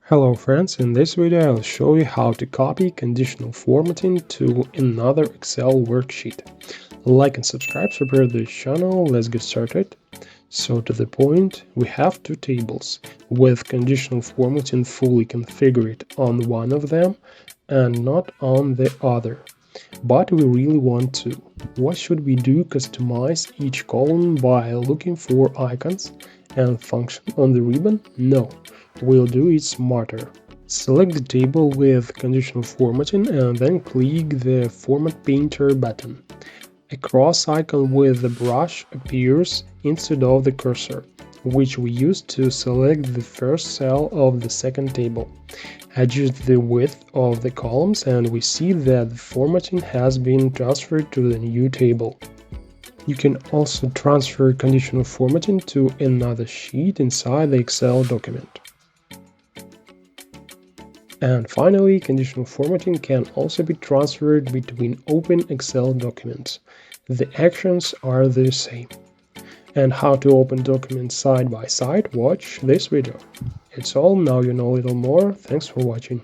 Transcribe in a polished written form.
Hello friends, in this video I'll show you how to copy conditional formatting to another Excel worksheet. Like and subscribe, support this channel, let's get started. So to the point, we have two tables with conditional formatting fully configured on one of them and not on the other. But we really want to. What should we do? Customize each column by looking for icons and function on the ribbon? No, we'll do it smarter. Select the table with conditional formatting and then click the Format Painter button. A cross icon with the brush appears instead of the cursor, which we use to select the first cell of the second table. Adjust the width of the columns and we see that the formatting has been transferred to the new table. You can also transfer conditional formatting to another sheet inside the Excel document. And finally, conditional formatting can also be transferred between open Excel documents. The actions are the same. And how to open documents side by side, watch this video. It's all, now you know a little more. Thanks for watching.